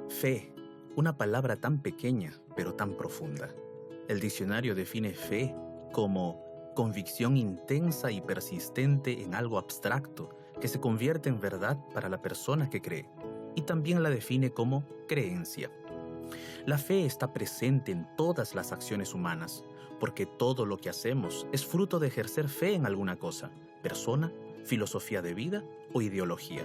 Fe, una palabra tan pequeña pero tan profunda. El diccionario define fe como convicción intensa y persistente en algo abstracto que se convierte en verdad para la persona que cree, y también la define como creencia. La fe está presente en todas las acciones humanas, porque todo lo que hacemos es fruto de ejercer fe en alguna cosa, persona, filosofía de vida o ideología.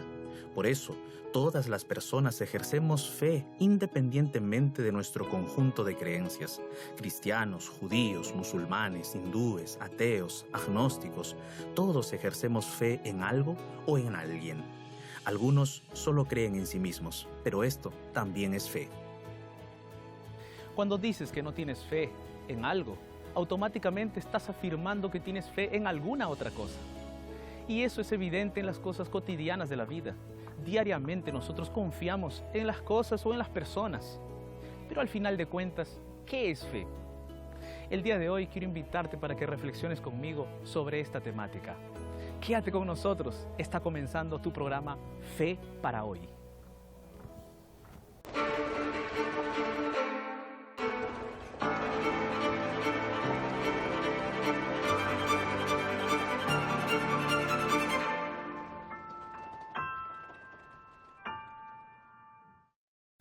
Por eso, todas las personas ejercemos fe independientemente de nuestro conjunto de creencias. Cristianos, judíos, musulmanes, hindúes, ateos, agnósticos, todos ejercemos fe en algo o en alguien. Algunos solo creen en sí mismos, pero esto también es fe. Cuando dices que no tienes fe en algo, automáticamente estás afirmando que tienes fe en alguna otra cosa. Y eso es evidente en las cosas cotidianas de la vida. Diariamente nosotros confiamos en las cosas o en las personas. Pero al final de cuentas, ¿qué es fe? El día de hoy quiero invitarte para que reflexiones conmigo sobre esta temática. Quédate con nosotros, está comenzando tu programa Fe para Hoy.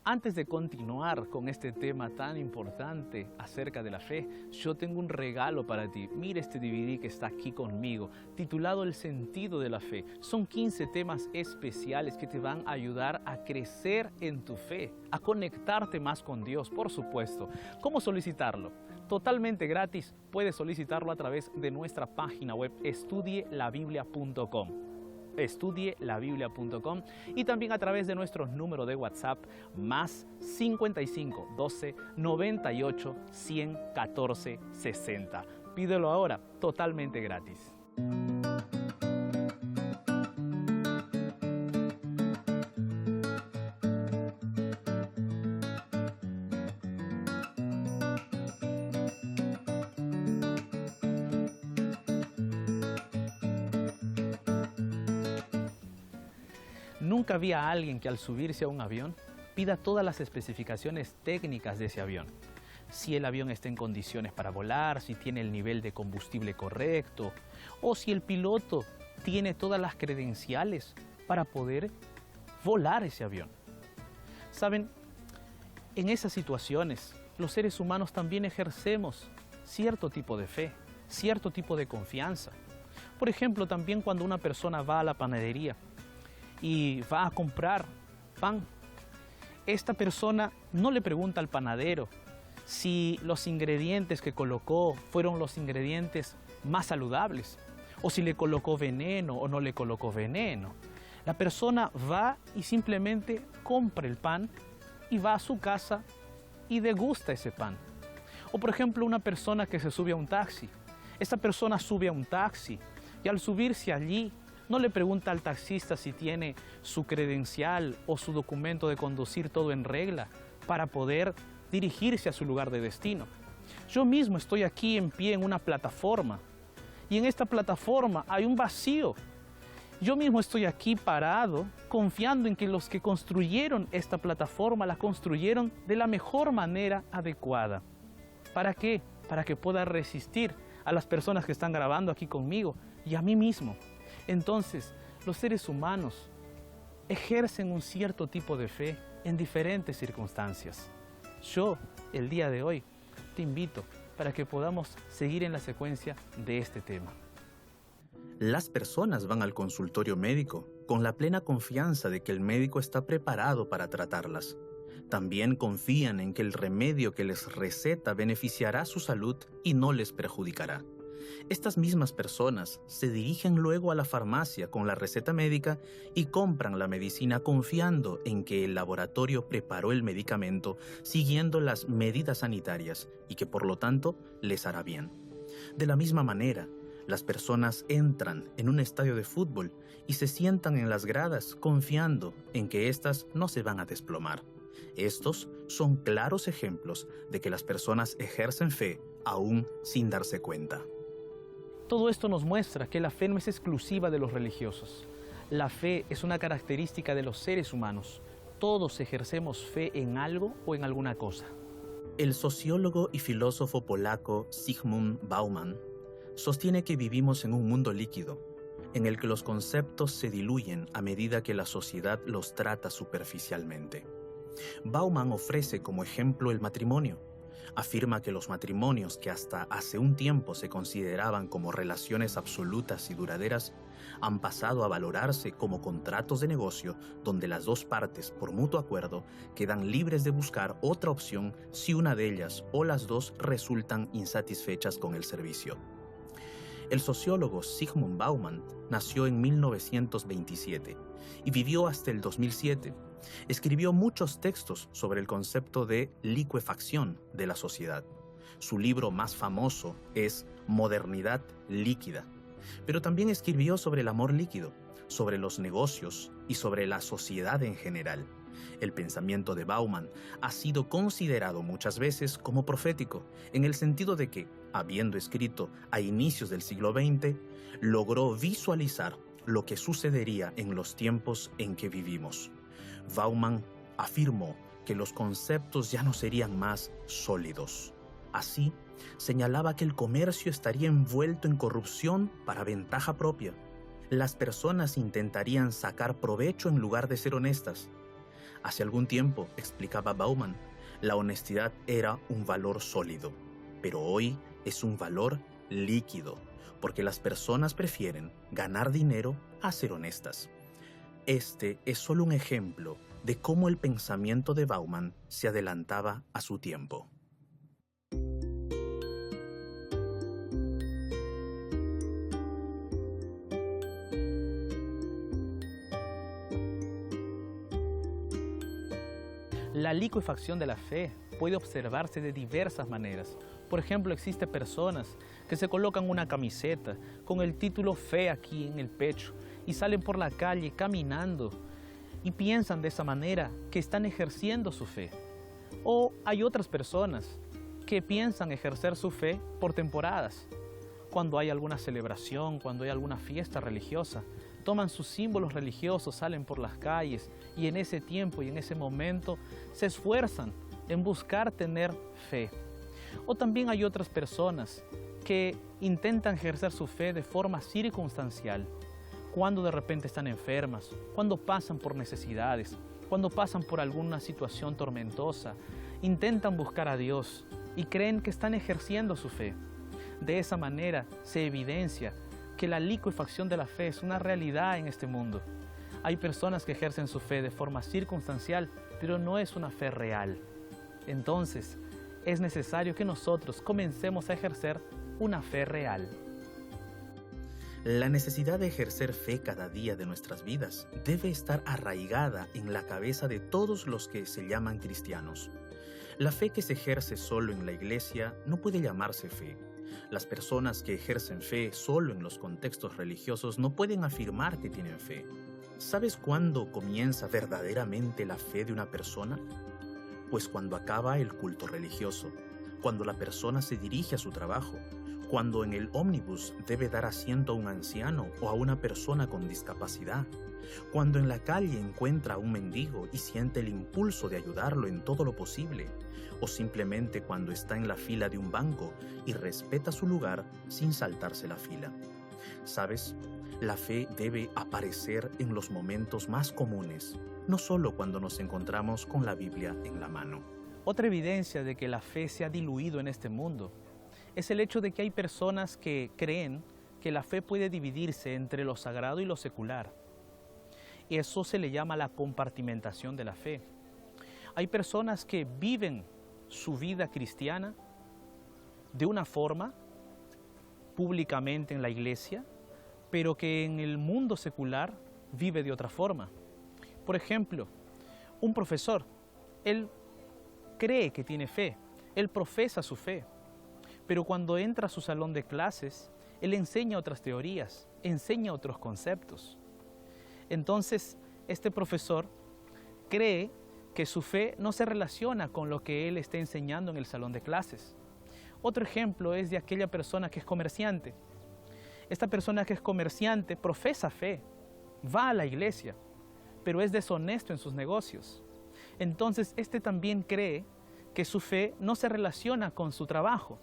Antes de continuar con este tema tan importante acerca de la fe, yo tengo un regalo para ti. Mira este DVD que está aquí conmigo, titulado El sentido de la fe. Son 15 temas especiales que te van a ayudar a crecer en tu fe, a conectarte más con Dios, por supuesto. ¿Cómo solicitarlo? Totalmente gratis. Puedes solicitarlo a través de nuestra página web estudielabiblia.com. estudielabiblia.com y también a través de nuestro número de WhatsApp más 55 12 98 100 14 60. Pídelo ahora, totalmente gratis. Nunca vi a alguien que al subirse a un avión pida todas las especificaciones técnicas de ese avión. Si el avión está en condiciones para volar, si tiene el nivel de combustible correcto, o si el piloto tiene todas las credenciales para poder volar ese avión. Saben, en esas situaciones los seres humanos también ejercemos cierto tipo de fe, cierto tipo de confianza. Por ejemplo, también cuando una persona va a la panadería y va a comprar pan, esta persona no le pregunta al panadero si los ingredientes que colocó fueron los ingredientes más saludables, o si le colocó veneno o no le colocó veneno. La persona va y simplemente compra el pan y va a su casa y degusta ese pan. O por ejemplo, una persona que se sube a un taxi. Esta persona sube a un taxi y al subirse allí no le pregunta al taxista si tiene su credencial o su documento de conducir todo en regla para poder dirigirse a su lugar de destino. Yo mismo estoy aquí en pie en una plataforma y en esta plataforma hay un vacío. Yo mismo estoy aquí parado confiando en que los que construyeron esta plataforma la construyeron de la mejor manera adecuada. ¿Para qué? Para que pueda resistir a las personas que están grabando aquí conmigo y a mí mismo. Entonces, los seres humanos ejercen un cierto tipo de fe en diferentes circunstancias. Yo, el día de hoy, te invito para que podamos seguir en la secuencia de este tema. Las personas van al consultorio médico con la plena confianza de que el médico está preparado para tratarlas. También confían en que el remedio que les receta beneficiará su salud y no les perjudicará. Estas mismas personas se dirigen luego a la farmacia con la receta médica y compran la medicina confiando en que el laboratorio preparó el medicamento siguiendo las medidas sanitarias y que por lo tanto les hará bien. De la misma manera, las personas entran en un estadio de fútbol y se sientan en las gradas confiando en que éstas no se van a desplomar. Estos son claros ejemplos de que las personas ejercen fe aún sin darse cuenta. Todo esto nos muestra que la fe no es exclusiva de los religiosos. La fe es una característica de los seres humanos. todos ejercemos fe en algo o en alguna cosa. El sociólogo y filósofo polaco Zygmunt Bauman sostiene que vivimos en un mundo líquido, en el que los conceptos se diluyen a medida que la sociedad los trata superficialmente. Bauman ofrece como ejemplo el matrimonio. Afirma que los matrimonios que hasta hace un tiempo se consideraban como relaciones absolutas y duraderas han pasado a valorarse como contratos de negocio donde las dos partes, por mutuo acuerdo, quedan libres de buscar otra opción si una de ellas o las dos resultan insatisfechas con el servicio. El sociólogo Zygmunt Bauman nació en 1927 y vivió hasta el 2007. Escribió muchos textos sobre el concepto de licuefacción de la sociedad. Su libro más famoso es Modernidad líquida, pero también escribió sobre el amor líquido, sobre los negocios y sobre la sociedad en general. El pensamiento de Bauman ha sido considerado muchas veces como profético, en el sentido de que, habiendo escrito a inicios del siglo XX, logró visualizar lo que sucedería en los tiempos en que vivimos. Bauman afirmó que los conceptos ya no serían más sólidos. Así, señalaba que el comercio estaría envuelto en corrupción para ventaja propia. Las personas intentarían sacar provecho en lugar de ser honestas. Hace algún tiempo, explicaba Bauman, la honestidad era un valor sólido, pero hoy es un valor líquido, porque las personas prefieren ganar dinero a ser honestas. Este es solo un ejemplo de cómo el pensamiento de Bauman se adelantaba a su tiempo. La licuefacción de la fe puede observarse de diversas maneras. Por ejemplo, existen personas que se colocan una camiseta con el título Fe aquí en el pecho y salen por la calle caminando y piensan de esa manera que están ejerciendo su fe. O hay otras personas que piensan ejercer su fe por temporadas. Cuando hay alguna celebración, cuando hay alguna fiesta religiosa, toman sus símbolos religiosos, salen por las calles y en ese tiempo y en ese momento se esfuerzan en buscar tener fe. O también hay otras personas que intentan ejercer su fe de forma circunstancial, cuando de repente están enfermas, cuando pasan por necesidades, cuando pasan por alguna situación tormentosa, intentan buscar a Dios y creen que están ejerciendo su fe. De esa manera se evidencia que la licuefacción de la fe es una realidad en este mundo. Hay personas que ejercen su fe de forma circunstancial, pero no es una fe real. Entonces, es necesario que nosotros comencemos a ejercer una fe real. La necesidad de ejercer fe cada día de nuestras vidas debe estar arraigada en la cabeza de todos los que se llaman cristianos. La fe que se ejerce solo en la iglesia no puede llamarse fe. Las personas que ejercen fe solo en los contextos religiosos no pueden afirmar que tienen fe. ¿Sabes cuándo comienza verdaderamente la fe de una persona? Pues cuando acaba el culto religioso, cuando la persona se dirige a su trabajo, cuando en el ómnibus debe dar asiento a un anciano o a una persona con discapacidad, cuando en la calle encuentra a un mendigo y siente el impulso de ayudarlo en todo lo posible, o simplemente cuando está en la fila de un banco y respeta su lugar sin saltarse la fila. ¿Sabes? La fe debe aparecer en los momentos más comunes, no solo cuando nos encontramos con la Biblia en la mano. Otra evidencia de que la fe se ha diluido en este mundo es el hecho de que hay personas que creen que la fe puede dividirse entre lo sagrado y lo secular. Y eso se le llama la compartimentación de la fe. Hay personas que viven su vida cristiana de una forma, públicamente en la iglesia, pero que en el mundo secular vive de otra forma. Por ejemplo, un profesor, él cree que tiene fe, él profesa su fe, pero cuando entra a su salón de clases, él enseña otras teorías, enseña otros conceptos. Entonces, este profesor cree que su fe no se relaciona con lo que él está enseñando en el salón de clases. Otro ejemplo es de aquella persona que es comerciante. Esta persona que es comerciante profesa fe, va a la iglesia, pero es deshonesto en sus negocios. Entonces, este también cree que su fe no se relaciona con su trabajo.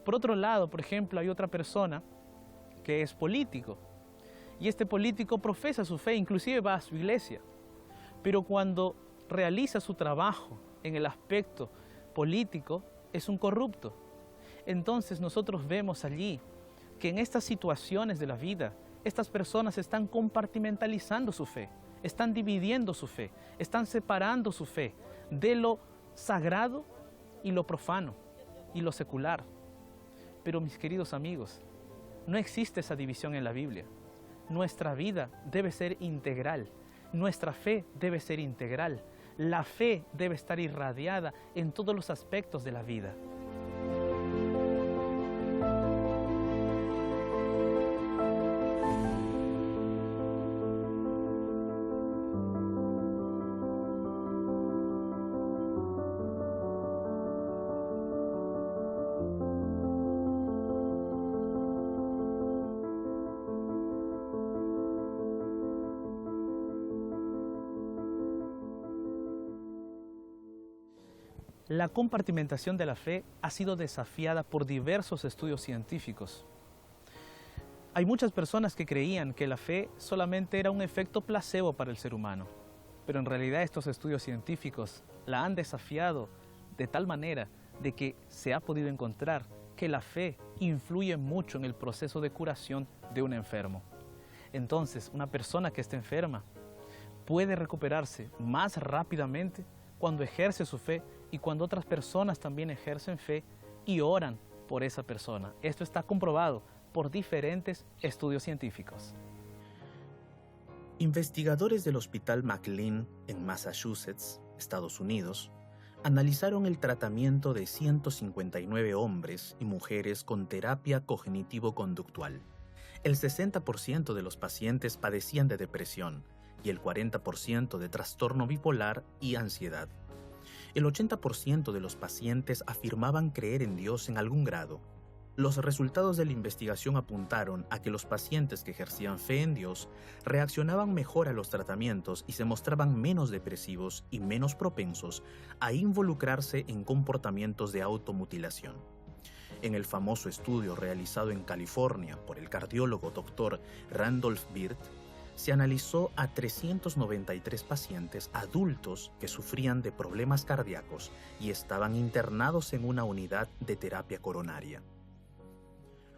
Por otro lado, por ejemplo, hay otra persona que es político, y este político profesa su fe, inclusive va a su iglesia, pero cuando realiza su trabajo en el aspecto político, es un corrupto. Entonces nosotros vemos allí que en estas situaciones de la vida, estas personas están compartimentalizando su fe, están dividiendo su fe, están separando su fe de lo sagrado y lo profano y lo secular. Pero mis queridos amigos, no existe esa división en la Biblia. Nuestra vida debe ser integral, nuestra fe debe ser integral, la fe debe estar irradiada en todos los aspectos de la vida. La compartimentación de la fe ha sido desafiada por diversos estudios científicos. Hay muchas personas que creían que la fe solamente era un efecto placebo para el ser humano, pero en realidad estos estudios científicos la han desafiado de tal manera de que se ha podido encontrar que la fe influye mucho en el proceso de curación de un enfermo. Entonces, una persona que está enferma puede recuperarse más rápidamente cuando ejerce su fe y cuando otras personas también ejercen fe y oran por esa persona. Esto está comprobado por diferentes estudios científicos. Investigadores del Hospital McLean en Massachusetts, Estados Unidos, analizaron el tratamiento de 159 hombres y mujeres con terapia cognitivo-conductual. El 60% de los pacientes padecían de depresión y el 40% de trastorno bipolar y ansiedad. El 80% de los pacientes afirmaban creer en Dios en algún grado. Los resultados de la investigación apuntaron a que los pacientes que ejercían fe en Dios reaccionaban mejor a los tratamientos y se mostraban menos depresivos y menos propensos a involucrarse en comportamientos de automutilación. En el famoso estudio realizado en California por el cardiólogo Dr. Randolph Bird, se analizó a 393 pacientes adultos que sufrían de problemas cardíacos y estaban internados en una unidad de terapia coronaria.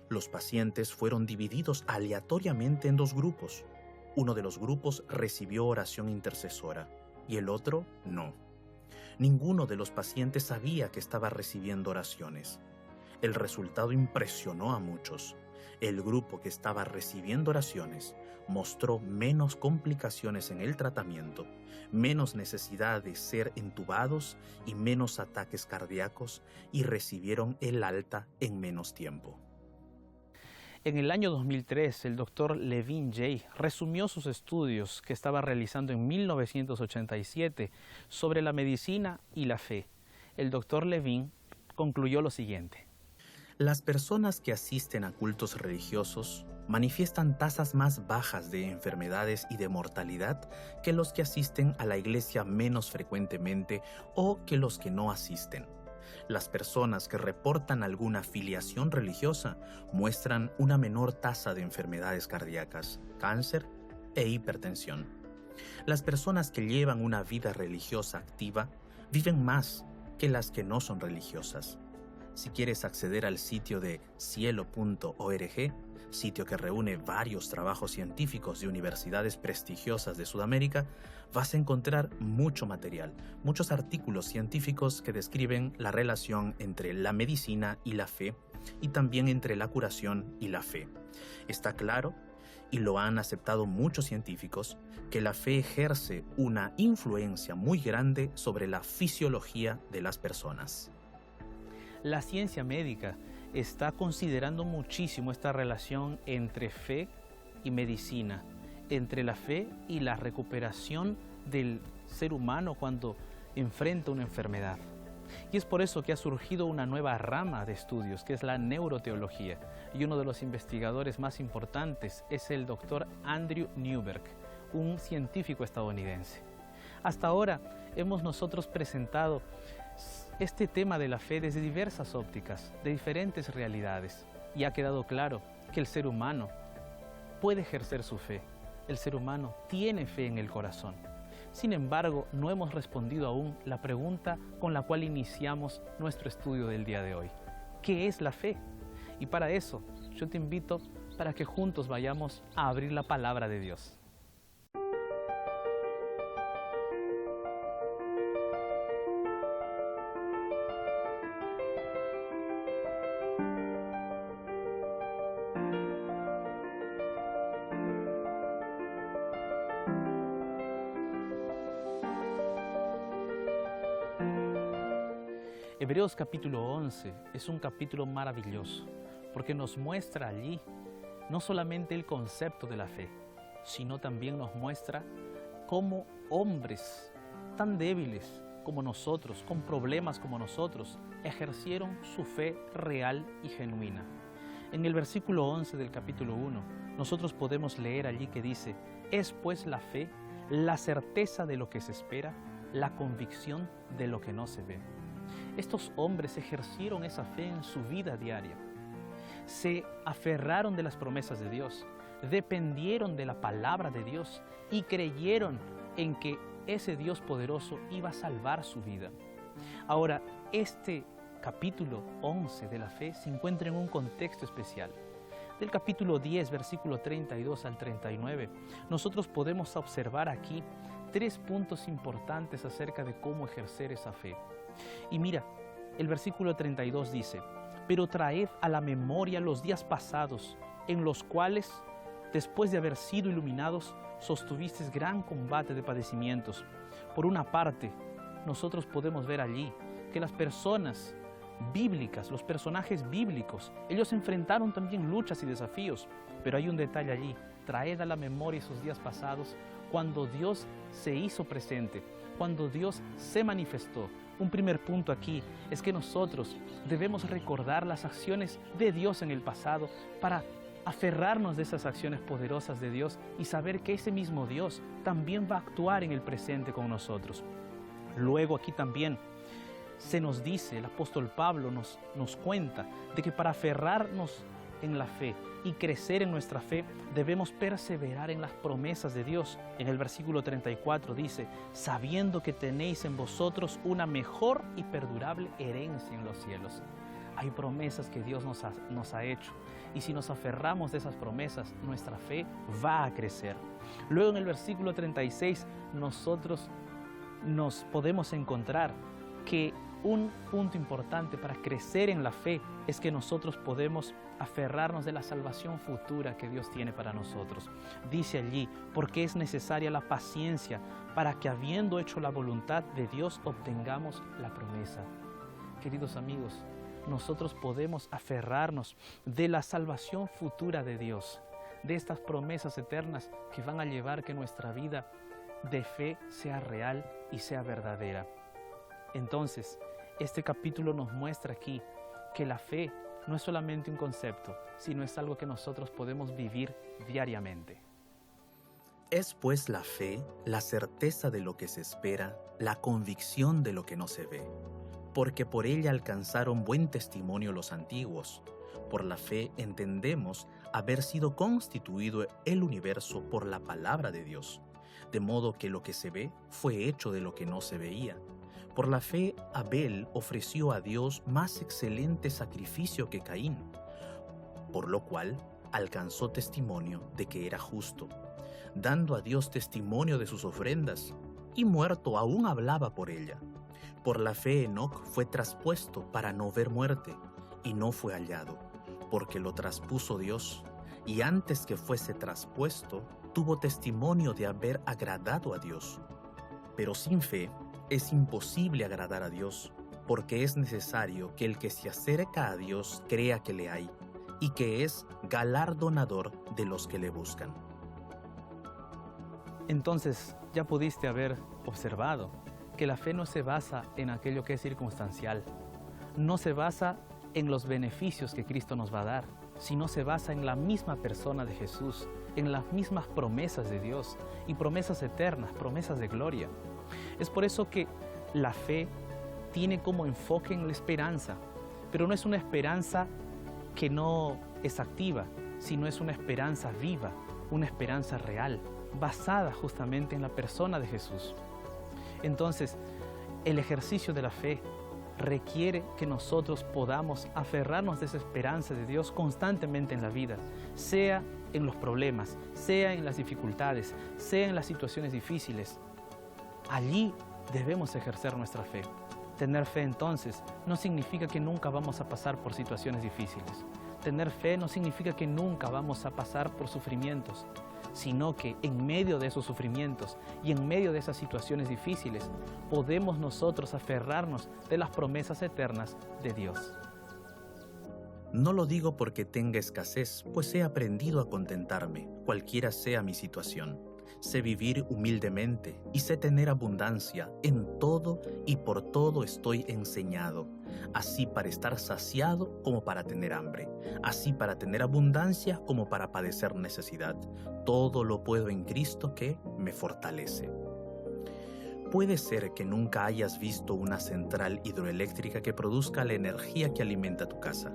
Los pacientes fueron divididos aleatoriamente en dos grupos. Uno de los grupos recibió oración intercesora y el otro no. Ninguno de los pacientes sabía que estaba recibiendo oraciones. El resultado impresionó a muchos. El grupo que estaba recibiendo oraciones mostró menos complicaciones en el tratamiento, menos necesidad de ser entubados y menos ataques cardíacos, y recibieron el alta en menos tiempo. En el año 2003, el doctor Levin J. resumió sus estudios que estaba realizando en 1987 sobre la medicina y la fe. El doctor Levin concluyó lo siguiente. Las personas que asisten a cultos religiosos manifiestan tasas más bajas de enfermedades y de mortalidad que los que asisten a la iglesia menos frecuentemente o que los que no asisten. Las personas que reportan alguna filiación religiosa muestran una menor tasa de enfermedades cardíacas, cáncer e hipertensión. Las personas que llevan una vida religiosa activa viven más que las que no son religiosas. Si quieres acceder al sitio de cielo.org, sitio que reúne varios trabajos científicos de universidades prestigiosas de Sudamérica, vas a encontrar mucho material, muchos artículos científicos que describen la relación entre la medicina y la fe y también entre la curación y la fe. Está claro, y lo han aceptado muchos científicos, que la fe ejerce una influencia muy grande sobre la fisiología de las personas. La ciencia médica está considerando muchísimo esta relación entre fe y medicina, entre la fe y la recuperación del ser humano cuando enfrenta una enfermedad. Y es por eso que ha surgido una nueva rama de estudios, que es la neuroteología. Y uno de los investigadores más importantes es el doctor Andrew Newberg, un científico estadounidense. Hasta ahora, hemos nosotros presentado este tema de la fe desde diversas ópticas, de diferentes realidades, y ha quedado claro que el ser humano puede ejercer su fe. El ser humano tiene fe en el corazón. Sin embargo, no hemos respondido aún la pregunta con la cual iniciamos nuestro estudio del día de hoy. ¿Qué es la fe? Y para eso, yo te invito para que juntos vayamos a abrir la palabra de Dios. Hebreos capítulo 11 es un capítulo maravilloso porque nos muestra allí no solamente el concepto de la fe, sino también nos muestra cómo hombres tan débiles como nosotros, con problemas como nosotros, ejercieron su fe real y genuina. En el versículo 11 del capítulo 1, nosotros podemos leer allí que dice: es pues la fe, la certeza de lo que se espera, la convicción de lo que no se ve. Estos hombres ejercieron esa fe en su vida diaria. Se aferraron de las promesas de Dios, dependieron de la palabra de Dios y creyeron en que ese Dios poderoso iba a salvar su vida. Ahora, este capítulo 11 de la fe se encuentra en un contexto especial. Del capítulo 10, versículo 32 al 39, nosotros podemos observar aquí 3 puntos importantes acerca de cómo ejercer esa fe. Y mira, el versículo 32 dice: pero traed a la memoria los días pasados, en los cuales, después de haber sido iluminados, sostuvisteis gran combate de padecimientos. Por una parte, nosotros podemos ver allí que las personas bíblicas, los personajes bíblicos, ellos enfrentaron también luchas y desafíos, pero hay un detalle allí: traed a la memoria esos días pasados, cuando Dios se hizo presente, cuando Dios se manifestó. Un primer punto aquí es que nosotros debemos recordar las acciones de Dios en el pasado para aferrarnos de esas acciones poderosas de Dios y saber que ese mismo Dios también va a actuar en el presente con nosotros. Luego aquí también se nos dice, el apóstol Pablo nos cuenta de que para aferrarnos en la fe y crecer en nuestra fe, debemos perseverar en las promesas de Dios. En el versículo 34 dice: sabiendo que tenéis en vosotros una mejor y perdurable herencia en los cielos. Hay promesas que Dios nos ha hecho, y si nos aferramos de esas promesas, nuestra fe va a crecer. Luego en el versículo 36 nosotros nos podemos encontrar que un punto importante para crecer en la fe es que nosotros podemos aferrarnos de la salvación futura que Dios tiene para nosotros. Dice allí: porque es necesaria la paciencia para que, habiendo hecho la voluntad de Dios, obtengamos la promesa. Queridos amigos, nosotros podemos aferrarnos de la salvación futura de Dios, de estas promesas eternas que van a llevar que nuestra vida de fe sea real y sea verdadera. Entonces, este capítulo nos muestra aquí que la fe no es solamente un concepto, sino es algo que nosotros podemos vivir diariamente. Es pues la fe, la certeza de lo que se espera, la convicción de lo que no se ve, porque por ella alcanzaron buen testimonio los antiguos. Por la fe entendemos haber sido constituido el universo por la palabra de Dios, de modo que lo que se ve fue hecho de lo que no se veía. Por la fe, Abel ofreció a Dios más excelente sacrificio que Caín, por lo cual alcanzó testimonio de que era justo, dando a Dios testimonio de sus ofrendas, y muerto aún hablaba por ella. Por la fe, Enoc fue traspuesto para no ver muerte, y no fue hallado, porque lo traspuso Dios, y antes que fuese traspuesto, tuvo testimonio de haber agradado a Dios. Pero sin fe es imposible agradar a Dios, porque es necesario que el que se acerca a Dios crea que le hay, y que es galardonador de los que le buscan. Entonces, ya pudiste haber observado que la fe no se basa en aquello que es circunstancial, no se basa en los beneficios que Cristo nos va a dar, sino se basa en la misma persona de Jesús, en las mismas promesas de Dios y promesas eternas, promesas de gloria. Es por eso que la fe tiene como enfoque en la esperanza, pero no es una esperanza que no es activa, sino es una esperanza viva, una esperanza real, basada justamente en la persona de Jesús. Entonces, el ejercicio de la fe requiere que nosotros podamos aferrarnos de esa esperanza de Dios constantemente en la vida, sea en los problemas, sea en las dificultades, sea en las situaciones difíciles. Allí debemos ejercer nuestra fe. Tener fe entonces no significa que nunca vamos a pasar por situaciones difíciles. Tener fe no significa que nunca vamos a pasar por sufrimientos, sino que en medio de esos sufrimientos y en medio de esas situaciones difíciles podemos nosotros aferrarnos de las promesas eternas de Dios. No lo digo porque tenga escasez, pues he aprendido a contentarme, cualquiera sea mi situación. Sé vivir humildemente y sé tener abundancia. En todo y por todo estoy enseñado, así para estar saciado como para tener hambre, así para tener abundancia como para padecer necesidad. Todo lo puedo en Cristo que me fortalece. Puede ser que nunca hayas visto una central hidroeléctrica que produzca la energía que alimenta tu casa,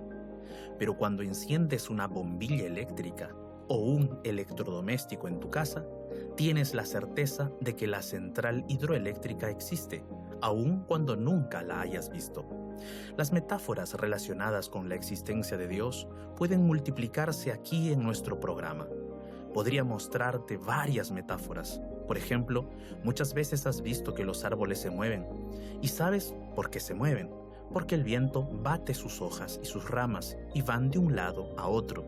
pero cuando enciendes una bombilla eléctrica o un electrodoméstico en tu casa, tienes la certeza de que la central hidroeléctrica existe, aun cuando nunca la hayas visto. Las metáforas relacionadas con la existencia de Dios pueden multiplicarse aquí en nuestro programa. Podría mostrarte varias metáforas. Por ejemplo, muchas veces has visto que los árboles se mueven. ¿Y sabes por qué se mueven? Porque el viento bate sus hojas y sus ramas y van de un lado a otro.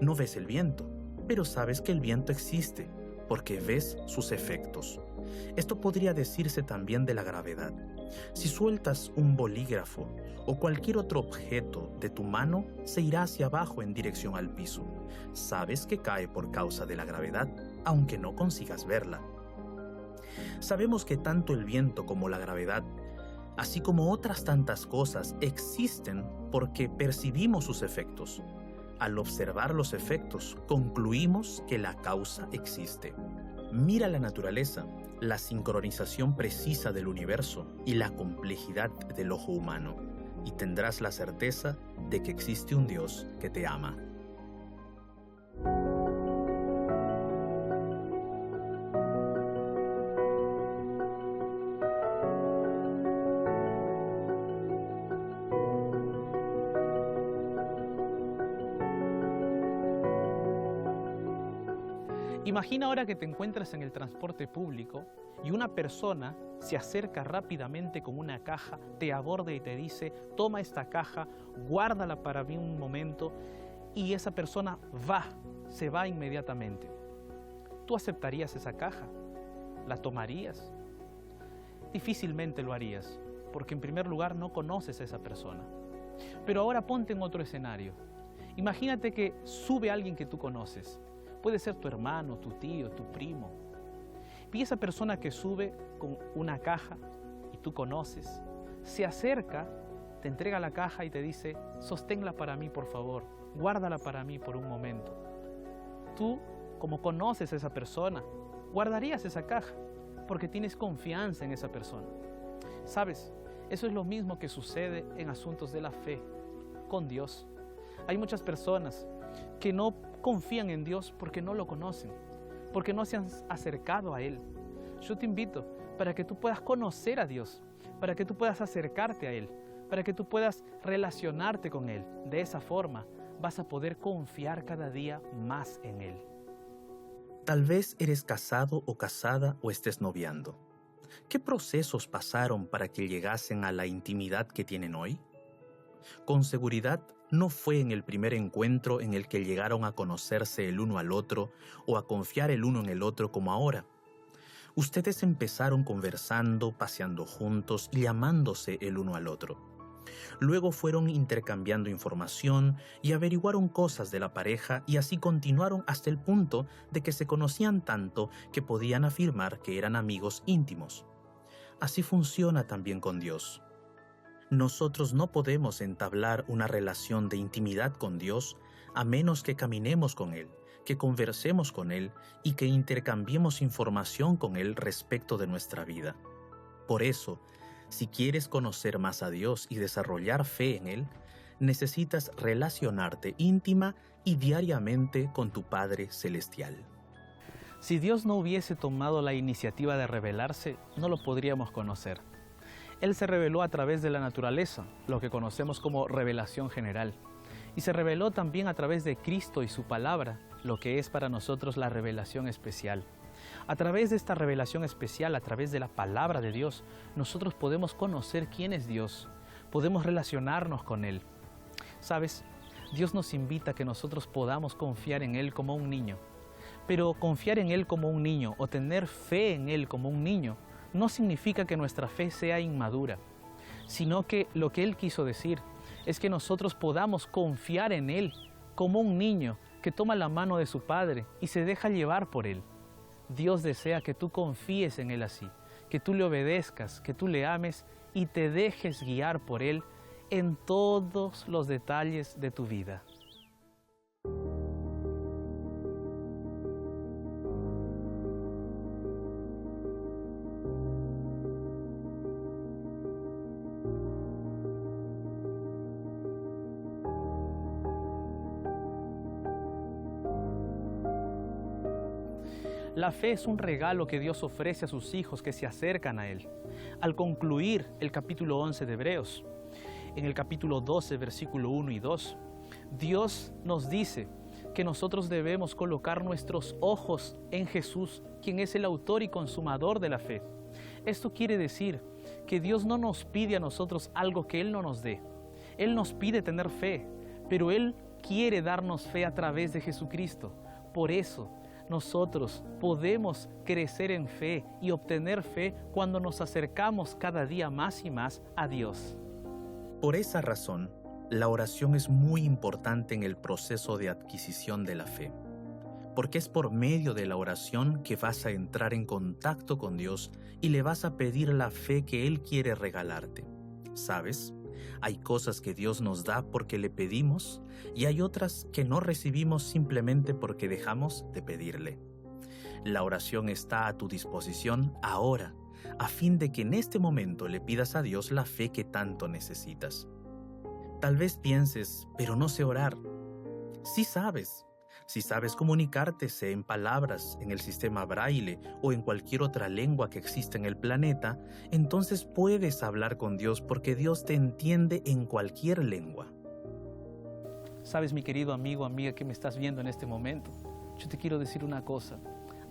No ves el viento, pero sabes que el viento existe, porque ves sus efectos. Esto podría decirse también de la gravedad. Si sueltas un bolígrafo o cualquier otro objeto de tu mano, se irá hacia abajo en dirección al piso. Sabes que cae por causa de la gravedad, aunque no consigas verla. Sabemos que tanto el viento como la gravedad, así como otras tantas cosas, existen porque percibimos sus efectos. Al observar los efectos, concluimos que la causa existe. Mira la naturaleza, la sincronización precisa del universo y la complejidad del ojo humano, y tendrás la certeza de que existe un Dios que te ama. Imagina ahora que te encuentras en el transporte público y una persona se acerca rápidamente con una caja, te aborda y te dice: toma esta caja, guárdala para mí un momento, y esa persona se va inmediatamente. ¿Tú aceptarías esa caja? ¿La tomarías? Difícilmente lo harías, porque en primer lugar no conoces a esa persona. Pero ahora ponte en otro escenario. Imagínate que sube alguien que tú conoces. Puede ser tu hermano, tu tío, tu primo. Y esa persona que sube con una caja y tú conoces, se acerca, te entrega la caja y te dice: sosténla para mí, por favor, guárdala para mí por un momento. Tú, como conoces a esa persona, guardarías esa caja porque tienes confianza en esa persona. ¿Sabes? Eso es lo mismo que sucede en asuntos de la fe con Dios. Hay muchas personas que no confían en Dios porque no lo conocen, porque no se han acercado a Él. Yo te invito para que tú puedas conocer a Dios, para que tú puedas acercarte a Él, para que tú puedas relacionarte con Él. De esa forma vas a poder confiar cada día más en Él. Tal vez eres casado o casada o estés noviando. ¿Qué procesos pasaron para que llegasen a la intimidad que tienen hoy? Con seguridad, no fue en el primer encuentro en el que llegaron a conocerse el uno al otro o a confiar el uno en el otro como ahora. Ustedes empezaron conversando, paseando juntos y llamándose el uno al otro. Luego fueron intercambiando información y averiguaron cosas de la pareja, y así continuaron hasta el punto de que se conocían tanto que podían afirmar que eran amigos íntimos. Así funciona también con Dios. Nosotros no podemos entablar una relación de intimidad con Dios a menos que caminemos con Él, que conversemos con Él y que intercambiemos información con Él respecto de nuestra vida. Por eso, si quieres conocer más a Dios y desarrollar fe en Él, necesitas relacionarte íntima y diariamente con tu Padre Celestial. Si Dios no hubiese tomado la iniciativa de revelarse, no lo podríamos conocer. Él se reveló a través de la naturaleza, lo que conocemos como revelación general. Y se reveló también a través de Cristo y su palabra, lo que es para nosotros la revelación especial. A través de esta revelación especial, a través de la palabra de Dios, nosotros podemos conocer quién es Dios, podemos relacionarnos con Él. ¿Sabes? Dios nos invita a que nosotros podamos confiar en Él como un niño. Pero confiar en Él como un niño o tener fe en Él como un niño no significa que nuestra fe sea inmadura, sino que lo que Él quiso decir es que nosotros podamos confiar en Él como un niño que toma la mano de su padre y se deja llevar por Él. Dios desea que tú confíes en Él así, que tú le obedezcas, que tú le ames y te dejes guiar por Él en todos los detalles de tu vida. La fe es un regalo que Dios ofrece a sus hijos que se acercan a Él. Al concluir el capítulo 11 de Hebreos, en el capítulo 12, versículo 1 y 2, Dios nos dice que nosotros debemos colocar nuestros ojos en Jesús, quien es el autor y consumador de la fe. Esto quiere decir que Dios no nos pide a nosotros algo que Él no nos dé. Él nos pide tener fe, pero Él quiere darnos fe a través de Jesucristo. Por eso, nosotros podemos crecer en fe y obtener fe cuando nos acercamos cada día más y más a Dios. Por esa razón, la oración es muy importante en el proceso de adquisición de la fe, porque es por medio de la oración que vas a entrar en contacto con Dios y le vas a pedir la fe que Él quiere regalarte. ¿Sabes? Hay cosas que Dios nos da porque le pedimos y hay otras que no recibimos simplemente porque dejamos de pedirle. La oración está a tu disposición ahora, a fin de que en este momento le pidas a Dios la fe que tanto necesitas. Tal vez pienses, pero no sé orar. Sí sabes. Si sabes comunicarte, sé en palabras, en el sistema braille o en cualquier otra lengua que exista en el planeta, entonces puedes hablar con Dios porque Dios te entiende en cualquier lengua. Sabes, mi querido amigo, amiga que me estás viendo en este momento, yo te quiero decir una cosa.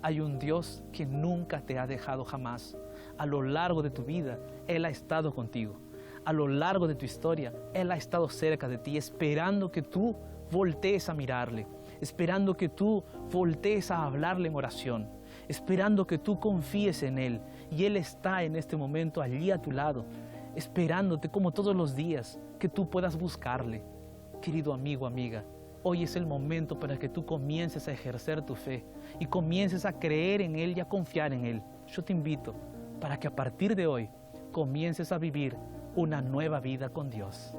Hay un Dios que nunca te ha dejado jamás. A lo largo de tu vida, Él ha estado contigo. A lo largo de tu historia, Él ha estado cerca de ti, esperando que tú voltees a mirarle, esperando que tú voltees a hablarle en oración, esperando que tú confíes en Él. Y Él está en este momento allí a tu lado, esperándote como todos los días, que tú puedas buscarle. Querido amigo, amiga, hoy es el momento para que tú comiences a ejercer tu fe y comiences a creer en Él y a confiar en Él. Yo te invito para que a partir de hoy comiences a vivir una nueva vida con Dios.